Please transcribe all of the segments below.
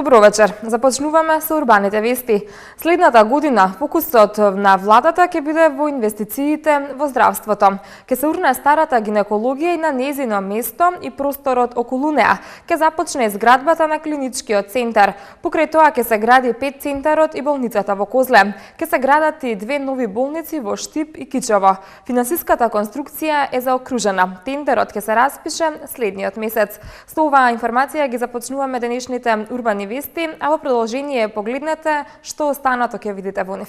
Добро вечер. Започнуваме со урбаните вести. Следната година фокусот на владата ќе биде во инвестициите во здравството. Ќе се урне старата гинекологија и на нејзино место и просторот околу неа. Ќе започне изградбата на клиничкиот центар. Покрај тоа ќе се гради 5 центарот и болницата во Козле. Ќе се градат и 2 нови болници во Штип и Кичево. Финансиската конструкција е заокружена. Тендерот ќе се распише следниот месец. Со оваа информација ги започнуваме денешните урбани вести, а во продолжение погледнете што останато ќе видите во нив.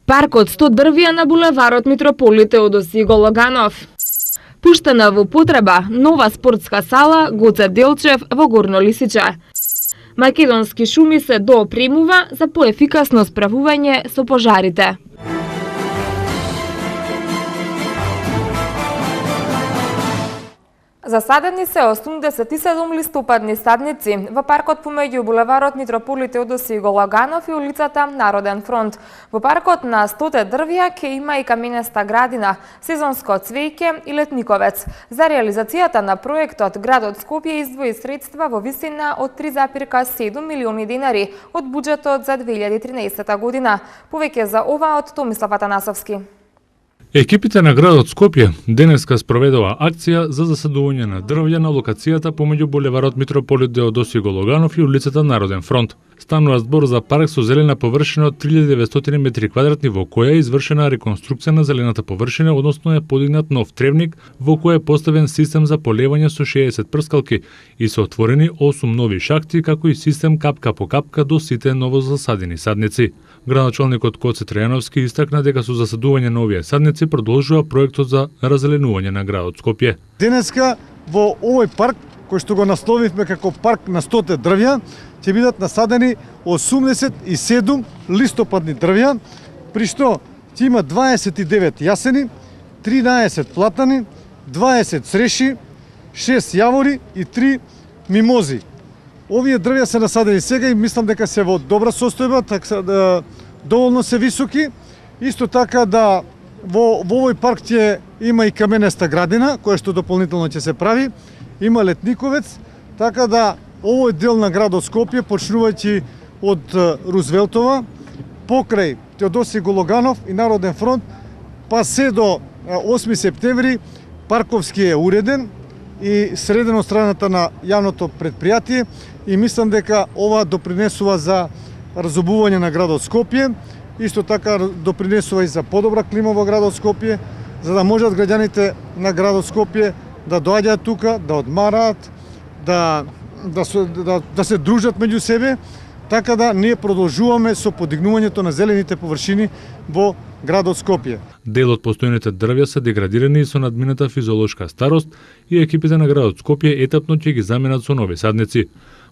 Паркот 100 дрвја на булеварот Митрополит Теодосиј Гологанов. Пуштена во потреба нова спортска сала Гоце Делчев во Горно Лисиче. Македонски шуми се доопремува за поефикасно справување со пожарите. Засадени се 87 листопадни садници во паркот помеѓу булеварот Митрополит Теодосиј Гологанов и улицата Народен фронт. Во паркот на 100 дрвја ќе има и каменеста градина, сезонско цвеќе и летниковец. За реализацијата на проектот градот Скопје издвои средства во висина од 3,7 милиони денари од буџетот за 2013 година. Повеќе за ова од Томислав Атанасовски. Екипите на градот Скопје денеска спроведува акција за засадување на дрвја на локацијата помеѓу булеварот Митрополит Теодосиј Гологанов и улицата Народен фронт. Станува збор за парк со зелена површина од 3900 метри квадратни во која е извршена реконструкција на зелената површина, односно е подигнат нов тревник во кој е поставен систем за полевање со 60 прскалки и се отворени 8 нови шахти, како и систем капка по капка до сите новозасадени садници. Градоначалникот Коце Трајановски истакна дека со засадување на овие садници продолжува проектот за разеленување на градот Скопје. Денеска во овој парк, кој што го насловивме како парк на 100 дрвја, ќе бидат насадени 87 листопадни дрвја, при што ќе има 29 јасени, 13 платани, 20 цреши, 6 јавори и 3 мимози. Овие дрвја се насадени сега и мислам дека се во добра состојба, така да доволно се високи. Исто така да во овој парк ќе има и каменеста градина, која што дополнително ќе се прави, има летниковец, така да овој дел на градот Скопје, почнувајќи од Рузвелтова, покрај Теодосиј Гологанов и Народен фронт, па се до 8 септември, парковски е уреден и среден од страната на јавното предпријатие и мислам дека ова допринесува за разобување на градот Скопје, исто така допринесува и за подобра клима во градот Скопје, за да можат граѓаните на градот Скопје да доаѓаат тука, да одмараат, да се дружат меѓу себе, така да ние продолжуваме со подигнувањето на зелените површини во градот Скопје. Дел од постојните дрвја се деградирани и со надмината физиолошка старост и екипите на градот Скопје етапно ќе ги заменат со нови садници.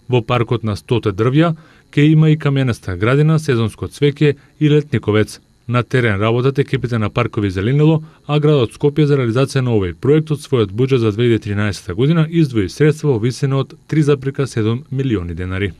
Во паркот на 100 дрвја ќе има и каменеста градина, сезонско цвеќе и летниковец. На терен работат екипите на Паркови зеленило, а градот Скопје за реализација на овој проект од својот буџет за 2013 година издвои средства во висина од 3,7 милиони денари.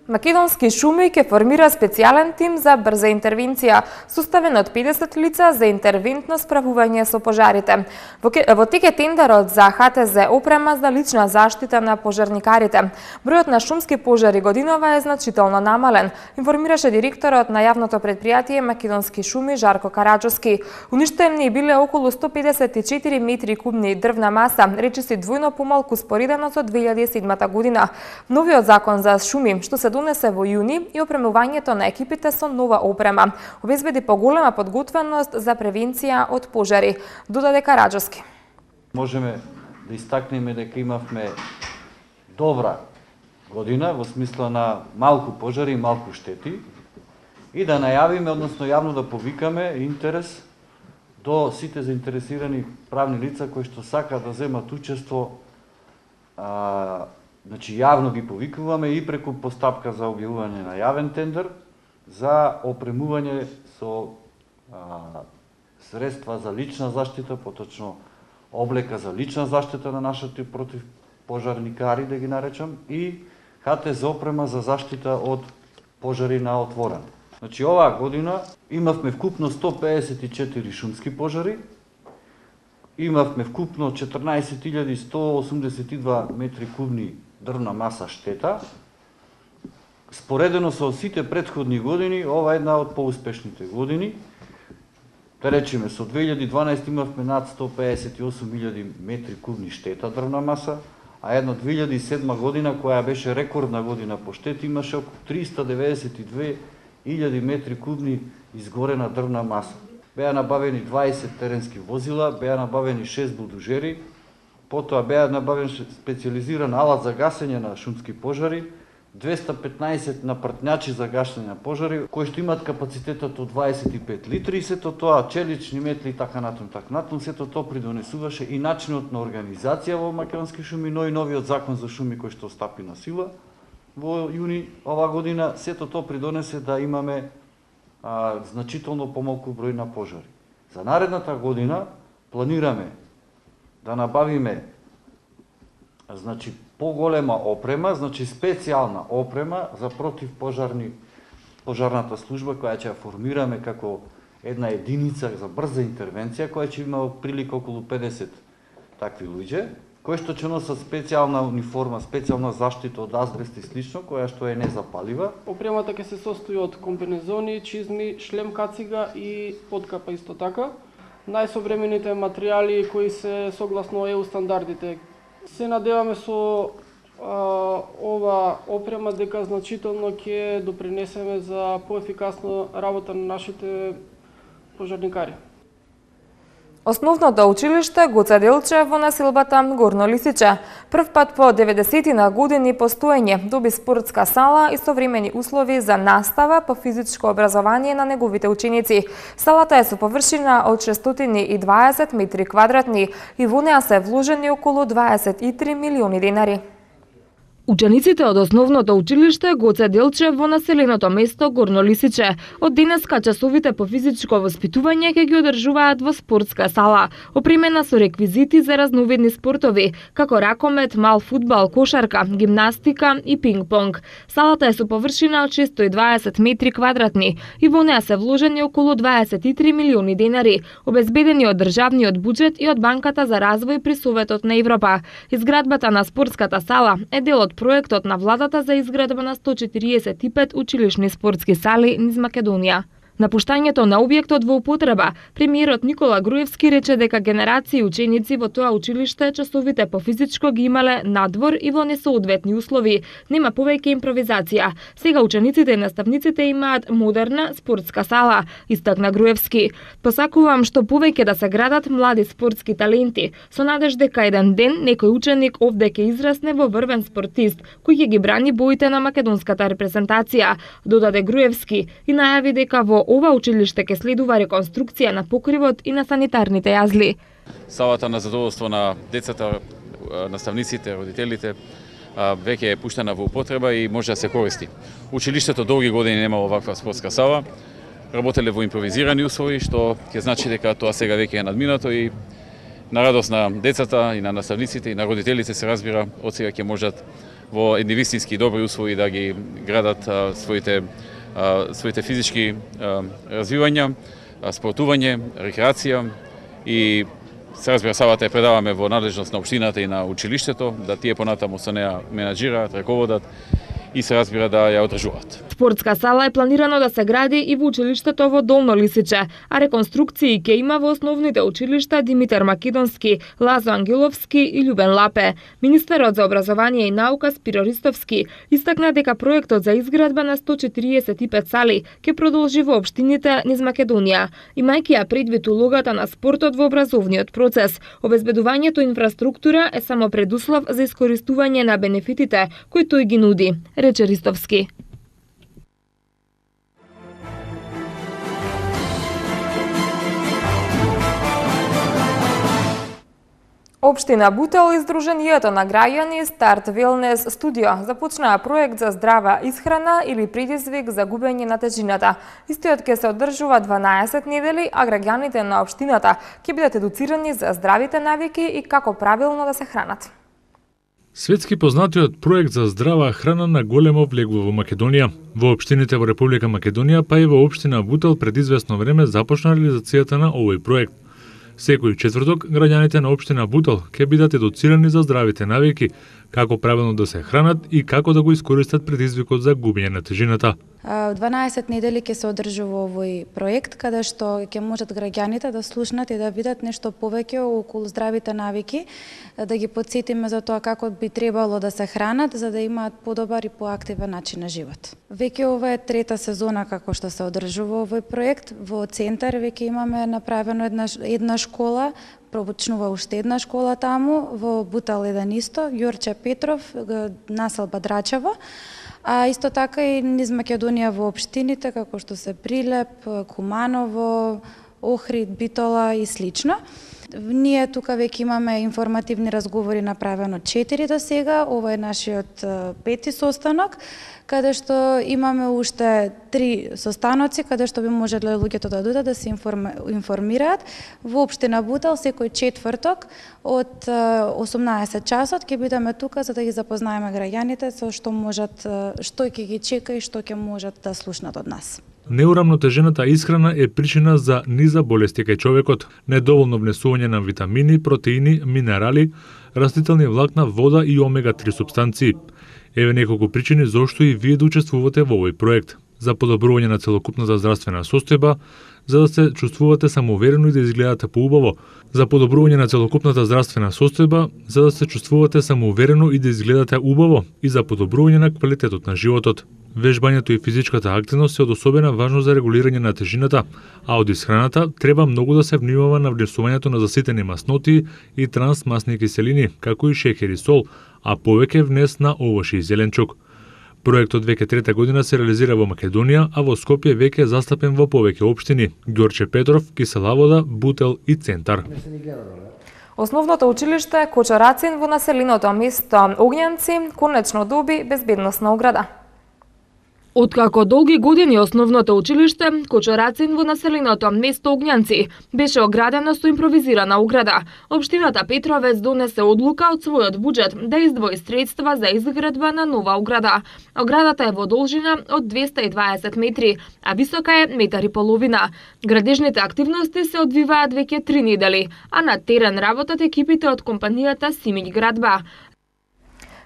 Македонски шуми ќе формира специјален тим за брза интервенција, составен од 50 лица за интервентно справување со пожарите. Во тек е тендерот за ХТЗ опрема за лична заштита на пожарникарите. Бројот на шумски пожари годинова е значително намален, информираше директорот на јавното предпријатие Македонски шуми Жарко Караџовски. Уништени биле околу 154 метри кубни дрвна маса, речиси двојно помалку споредено со 2007 година. Новиот закон за шуми, што се донесе во јуни, и опремувањето на екипите со нова опрема обезбеди поголема подготвеност за превенција од пожари, додаде Караџовски. Можеме да истакнеме дека имавме добра година во смисла на малку пожари и малку штети и да најавиме, односно јавно да повикаме интерес до сите заинтересирани правни лица кои што сакаат да земат учество. Значи, јавно ги повикуваме и преку постапка за објавување на јавен тендер за опремување со средства за лична заштита, поточно облека за лична заштита на нашите противпожарникари, да ги наречам, и ХТЗ опрема за заштита од пожари на отворен. Значи, оваа година имавме вкупно 154 шумски пожари, имавме вкупно 14.182 метри кубни дрвна маса штета. Споредено со сите претходни години, ова е една од поуспешните години. Да речеме, со 2012 имавме над 158.000 метри кубни штета дрвна маса, а една 2007 година, која беше рекордна година по штети, имаше околу 392.000 метри кубни изгорена дрвна маса. Беа набавени 20 теренски возила, беа набавени 6 булдожери, потоа беа набавен специализиран алат за гасење на шумски пожари, 215 напртњачи за гашење на пожари, кои што имаат капацитетот од 25 литри, и сето тоа челични метли и така натаму, сето тоа придонесуваше и начинот на организација во Македонски шуми, но и новиот закон за шуми кој што стапи на сила во јуни ова година, сето тоа придонесе да имаме значително помалку број на пожари. За наредната година планираме да набавиме поголема опрема, специјална опрема за пожарната служба, која ќе ја формираме како една единица за брза интервенција, која ќе има прилика околу 50 такви луѓе, кои што ќе носат специјална униформа, специјална заштита од азбест и слично, која што е незапалива. Опремата ќе се состои од комбинезони, чизми, шлем кацига и подкапа исто така. Најсовремените материјали кои се согласно ЕУ стандардите. Се надеваме со ова опрема дека значително ќе допринесеме за поефикасна работа на нашите пожарникари. Основното училиште Гоце Делчев во населбата Горно Лисиче. Прв пат по 90 на години постоење доби спортска сала и современи услови за настава по физичко образование на неговите ученици. Салата е со површина од 620 метри квадратни и во неа се вложени околу 23 милиони денари. Учениците од основното училиште Гоце Делчев во населеното место Горно Лисиче од денеска часовите по физичко воспитување ќе ги одржуваат во спортска сала, опремена со реквизити за разновидни спортови, како ракомет, мал фудбал, кошарка, гимнастика и пинг-понг. Салата е со површина од 620 метри квадратни и во неа се вложени околу 23 милиони денари, обезбедени од државниот буџет и од Банката за развој при Советот на Европа. Изградбата на спортската сала е дел од проектот на владата за изградба на 145 училишни спортски сали низ Македонија. На пуштањето на објектот во употреба, премиерот Никола Груевски рече дека генерации ученици во тоа училиште часовите по физичко ги имале надвор и во несоодветни услови. Нема повеќе импровизација. Сега учениците и наставниците имаат модерна спортска сала, истакна Груевски. Посакувам што повеќе да се градат млади спортски таленти, со надеж дека еден ден некој ученик овде ќе израсне во врвен спортист, кој ќе ги брани боите на македонската репрезентација, додаде Груевски и најави дека во ова училиште ќе следува реконструкција на покривот и на санитарните јазли. Салата на задоволство на децата, наставниците, родителите веќе е пуштена во употреба и може да се користи. Училиштето долги години немало ваква спортска сала, работеле во импровизирани услови, што ќе значи дека тоа сега веќе е надминато и на радост на децата и на наставниците и на родителите се разбира, од сега ќе можат во едни вистински добри услови да ги градат своите физички развивања, спортување, рекреација и се разбира салата ја предаваме во надлежност на општината и на училиштето, да тие понатаму со неа менаџираат, раководат и се разбира да ја одржуваат. Спортска сала е планирано да се гради и во училиштето во Долно Лисиче, а реконструкции ќе има во основните училишта Димитар Македонски, Лазо Ангеловски и Љубен Лапе. Министерот за образование и наука Спиро Ристовски истакна дека проектот за изградба на 145 сали ќе продолжи во општините низ Македонија, имајќи ја предвид улогата на спортот во образовниот процес. Обезбедувањето инфраструктура е само предуслов за искористување на бенефитите кои тој ги нуди, рече Ристовски. Општина Бутел и Сдруженијето на граѓани Старт Велнес Студио започнаа проект за здрава исхрана или предизвик за губење на тежината. Истиот ќе се одржува 12 недели, а граѓаните на општината ќе бидат едуцирани за здравите навики и како правилно да се хранат. Светски познатиот проект за здрава храна на големо влегува во Македонија. Во општините во Република Македонија, па и во општина Бутел пред известно време започна реализацијата на овој проект. Секој четврток, граѓаните на општина Бутел ќе бидат едуцирани за здравите навики, како правилно да се хранат и како да го искористат предизвикот за губење на тежината. 12 недели ќе се одржува овој проект, каде што ќе можат граѓаните да слушнат и да видат нешто повеќе околу здравите навики, да ги потсетиме за тоа како би требало да се хранат, за да имаат подобар и поактивен начин на живот. Веќе ова е трета сезона како што се одржува овој проект. Во центар веќе имаме направено една школа, пробучнува уште една школа таму, во Бутел 1 исто, Ѓорче Петров, населба Драчево, а исто така и низ Македонија во општините, како што се Прилеп, Куманово, Охрид, Битола и слично. Ние тука веќе имаме информативни разговори направено 4 до сега, ова е нашиот 5-ти состанок, каде што имаме уште 3 состаноци, каде што би можеле луѓето да дојдат да се информираат. Во општина Бутел секој четврток од 18 часот ќе бидеме тука за да ги запознаеме граѓаните со што можат, што ќе ги чека и што ќе можат да слушнат од нас. Неурамнотежената исхрана е причина за низа болести кај човекот, недоволно внесување на витамини, протеини, минерали, растителни влакна, вода и омега-3 супстанции. Еве неколку причини зошто и вие да учествувате во овој проект. За подобрување на целокупната здравствена состојба, за да се чувствувате самоуверено и да изгледате поубаво. За подобрување на целокупната здравствена состојба, за да се чувствувате самоуверено и да изгледате убаво, и за подобрување на квалитетот на животот. Вежбањето и физичката активност се од особена важност за регулирање на тежината, а од исхраната треба многу да се внимава на внесувањето на заситени масноти и трансмасни киселини, како и шеќер и сол, а повеќе внес на овошје и зеленчук. Проектот веќе трета година се реализира во Македонија, а во Скопје веќе е застапен во повеќе општини: Ѓорче Петров, Киселавода, Бутел и Центар. Основното училиште Кочорацин во населеното место Огњанци конечно доби безбедносна ограда. Откако долги години основното училиште Кочорацин во населеното место Огњанци беше оградено со импровизирана ограда, општината Петровец донесе одлука од својот буџет да издвои средства за изградба на нова ограда. Оградата е во должина од 220 метри, а висока е 1,5 метри. Градежните активности се одвиваат веќе 3 недели, а на терен работат екипите од компанијата Симиќ градба.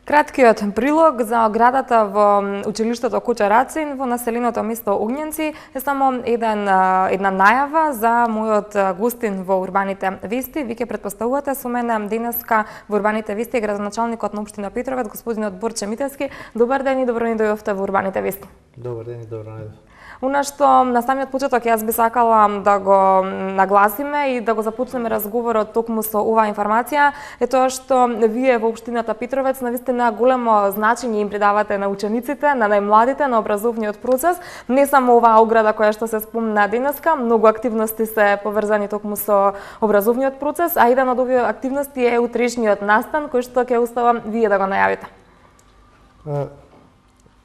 Краткиот прилог за оградата во училиштето Кочорацин во населеното место Огњанци е само една најава за мојот гостин во Урбаните вести. Ви ќе претпоставувате со мене денеска во Урбаните вести градоначалникот на општина Петровец, господинот Борче Мителски. Добар ден и добро ни дојдовте во Урбаните вести. Добар ден и добро најдов. Она што на самиот почеток јас би сакала да го нагласиме и да го започнеме разговорот токму со оваа информација е тоа што вие во општината Петровец навистина големо значење им придавате на учениците, на најмладите, на образовниот процес. Не само оваа ограда која што се спомна денеска, многу активности се поврзани токму со образовниот процес, а еден од овие активности е утрешниот настан кој што ќе оставам вие да го најавите.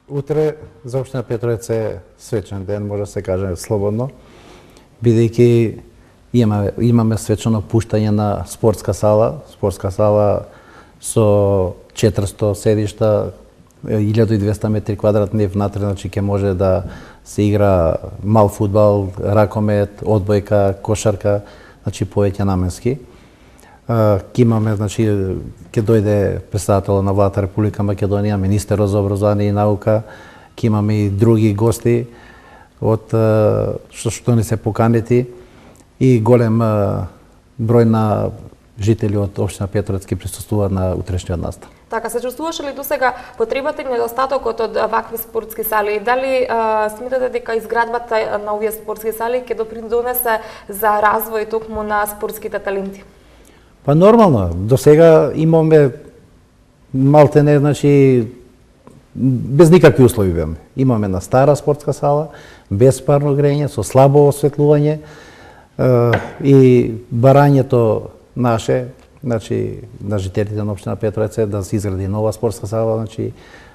Утре за општина Петровец е свечен ден, може да се каже слободно, бидејќи имаме свечено пуштање на спортска сала со 400 седишта, 1200 метри квадратни внатре, значи ќе може да се игра мал фудбал, ракомет, одбојка, кошарка, значи повеќе наменски. Ке имаме, значи, ќе дојде представител на владата Република Македонија, министерот за образование и наука, ке имаме и други гости од што ни се поканети и голем број на жители од општина Петровец ќе присуствуваат на утрешниот настан. Така, се чувствуваше ли досега потребата и недостатокот од вакви спортски сали? Дали сметате дека изградбата на овие спортски сали ќе допринесе за развој токму на спортските таленти? Па нормално, до сега имаме малтене, значи, без никакви услови беме. Имаме на стара спортска сала, без парно грење, со слабо осветлување и барањето наше, значи, на жителите на општина Петровец е да се изгради нова спортска сала, значи,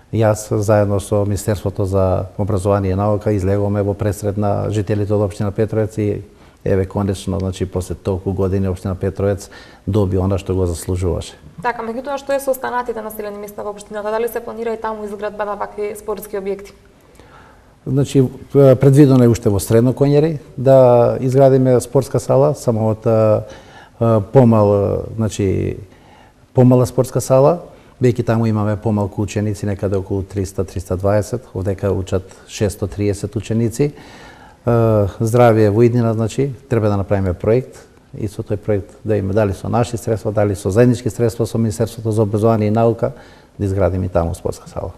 јас заедно со Министерството за образование и наука излегуваме во пресред на жителите од општина Петровец и еве конечно, значи после толку години општина Петровец доби она што го заслужуваше. Така, меѓутоа што е со останатите населени места во општината? Дали се планира и таму изградба на вакви спортски објекти? Значи, предвидено е уште во Средно Коњари да изградиме спортска сала, само од помала спортска сала, бејќи таму имаме помалку ученици, некаде околу 300-320, овдека учат 630 ученици. Здравие во иднина, значи, треба да направиме проект и со тој проект да има дали со наши средства, дали со заеднички средства со Министерството за образование и наука, да изградиме и таму спортска сала.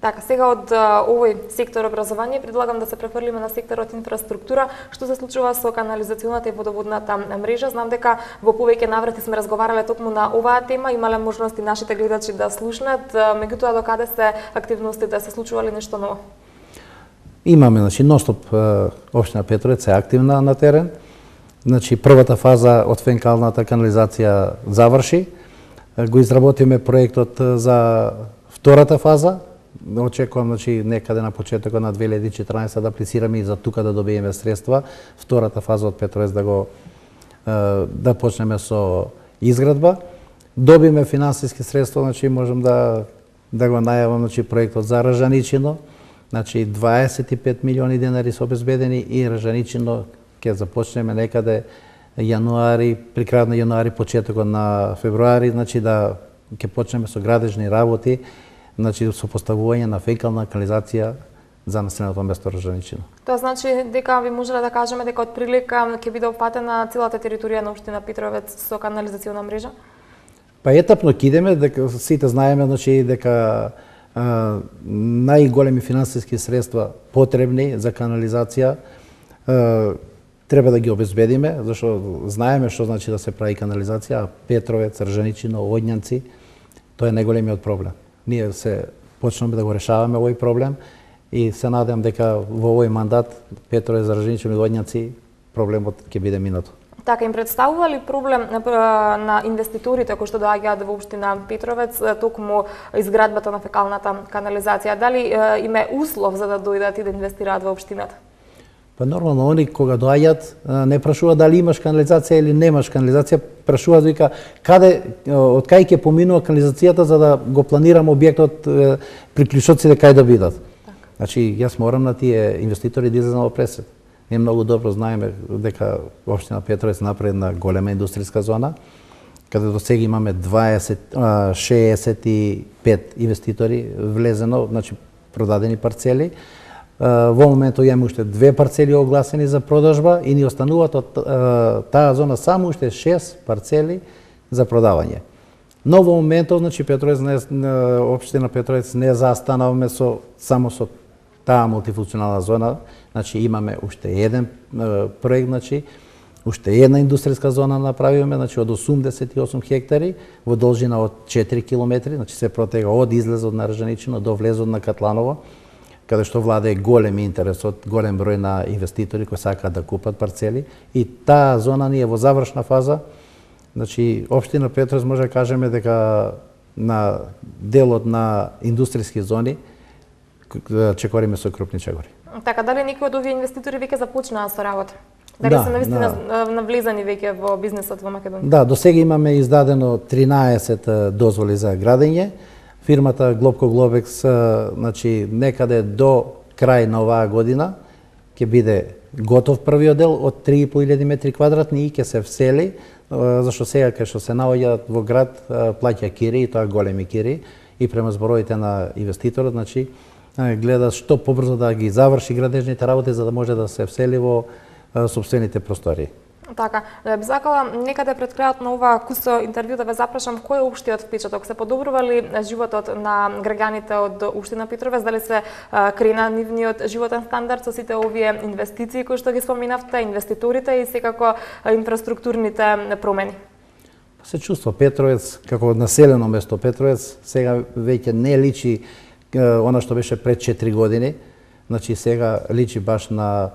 Така, сега од овој сектор образование предлагам да се префрлиме на секторот инфраструктура. Што се случува со канализационата и водоводната мрежа? Знам дека во повеќе наврати сме разговарале токму на оваа тема, имале можности нашите гледачи да слушнат, меѓутоа до каде се активностите, се случува ли нешто ново? Имаме, значи, ностоп општина Петровец е активна на терен. Значи, првата фаза од фекалната канализација заврши. Го изработиме проектот за втората фаза. Очекувам, значи, некаде на почетокот на 2014 да аплицираме и за тука да добиеме средства. Втората фаза од Петровец да почнеме со изградба. Добиме финансиски средства, значи можам да го најавам, значи, проектот за Ржаничино. Значи 25 милиони денари се обезбедени и Ржаничино ќе започнеме некаде јануари, при крајот на јануари, почетокот на февруари, значи да ќе почнеме со градежни работи, значи со поставување на фекална канализација за населеното место Ржаничино. Тоа значи дека ви можеле да кажеме дека од прилика ќе биде опфатена целата територија на општина Петровец со канализациона мрежа? Па етапно ќе идеме, дека сите знаеме, значи дека најголеми финансиски средства потребни за канализација треба да ги обезбедиме, зашто знаеме што значи да се прави канализација, а Петровец, Ржаничино, Одњанци, тоа е најголемиот проблем. Ние се почнеме да го решаваме овој проблем и се надевам дека во овој мандат Петровец, Ржаничино и Одњанци проблемот ќе биде минато. Така, им представува ли проблем на инвеститорите кои што доаѓаат во општина Петровец токму изградбата на фекалната канализација? Дали им е услов за да дојдат и да инвестираат во општината? Па нормално, они кога доаѓаат не прашуваат дали имаш канализација или немаш канализација, прашуваат вика од кај ќе поминува канализацијата за да го планирам објектот приклучоците кај да бидат. Значи, јас морам на тие инвеститори да излезам во пресед. Ние многу добро знаеме дека општина Петровец направи една голема индустријска зона, каде до сега имаме 65 инвеститори влезено, значи продадени парцели. Во моментот имаме уште 2 парцели огласени за продажба и ни остануваат од таа зона само уште 6 парцели за продавање. Но во моментот, значи, општина Петровец не застанавме само со таа мултифункционална зона, значи имаме уште еден проект, значи уште една индустријска зона направивме, значи од 88 хектари во должина од 4 километри, значи се протега од излезот на Ржаничино до влезот на Катланово, каде што владее голем интерес од голем број на инвеститори кои сакаат да купат парцели и таа зона ни е во завршна фаза. Значи општина Петровец може да кажеме дека на делот на индустријски зони чекориме со крупни чекори. Така, дали некои од овие инвеститори веќе започнаа со работа? Дали се навистина навлезани веќе во бизнесот во Македонија? Да, до сега имаме издадено 13 дозволи за градење. Фирмата Глобко Глобекс, значи некаде до крај на оваа година ќе биде готов првиот дел од 3.500 метри квадратни и ќе се всели, зашто сега кај што се наоѓаат во град плаќа кири и тоа големи кири и према зборовите на инвеститорот, значи гледа што побрзо да ги заврши градежните работи за да може да се всели во сопствените простори. Така, би сакала некаде пред крајот на ова кусо интервју да ве запрашам кој е општиот впечаток, се подобрува ли животот на граѓаните од општина Петровец, дали се крена нивниот животен стандард со сите овие инвестиции кои што ги споминавте, инвеститорите и секако инфраструктурните промени? Се чувства Петровец како населено место Петровец сега веќе не личи она што беше пред 4 години, значи сега личи баш на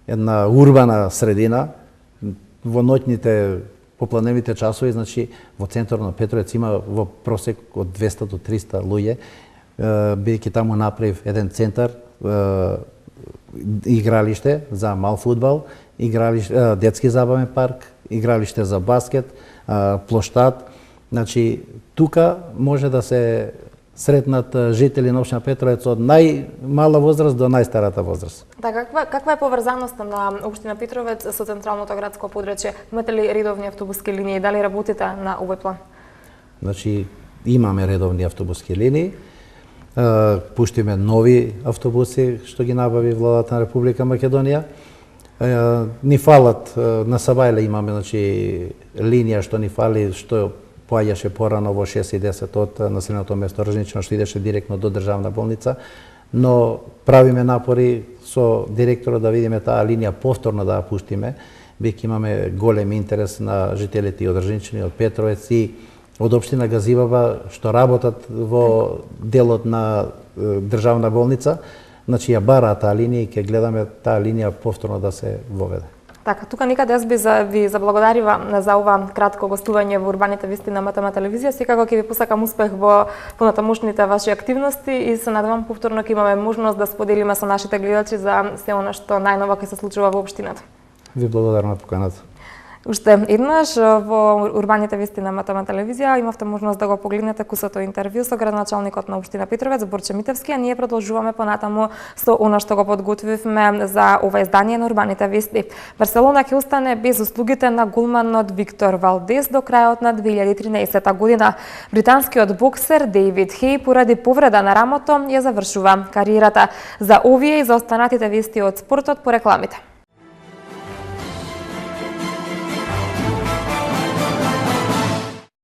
една урбана средина. Во ноќните попладневните часови, значи во центарот на Петровец има во просек од 200 до 300 луѓе, бидејќи таму направив еден центар игралиште за мал фудбал, детски забавен парк, игралиште за баскет, плоштад. Значи, тука може да се сретнат жители на општина Петровец од најмала возраст до најстарата возраст. Да, каква е поврзаноста на општина Петровец со централното градско подрачје? Имате ли редовни автобуски линии? Дали работите на овој план? Значи, имаме редовни автобуски линии, пуштиме нови автобуси што ги набави владата на Република Македонија. Ни фалат, на Сабајле имаме линија што ни фали, што поаѓаше порано во 6 и 10 од населеното место Ржничино, што идеше директно до државна болница, но правиме напори со директорот да видиме таа линија повторно да ја пуштиме, веќе имаме голем интерес на жителите и од Ржничино, и од Петровец и од општина Газиваба што работат во делот на државна болница, значи ја бараат таа линија и ќе гледаме таа линија повторно да се воведе. Така, тука никаде јас ви заблагодарива за ова кратко гостување во Урбаните вести на МТМ телевизија. Секако ќе ви посакам успех во понатамошните ваши активности и се надевам повторно ќе имаме можност да споделиме со нашите гледачи за се она што најново ќе се случува во општината. Ви благодарам на поканата. Уште еднаш во Урбаните вести на МТМ телевизија имавте можност да го погледнете кусото интервју со градоначалникот на општина Петровец Борче Митевски, а ние продолжуваме понатаму со она што го подготвивме за ова издание на Урбаните вести. Барселона ќе остане без услугите на голманот Виктор Валдес до крајот на 2013 година. Британскиот боксер Дейвид Хей поради повреда на рамото ја завршува кариерата. За овие и за останатите вести од спортот по рекламите.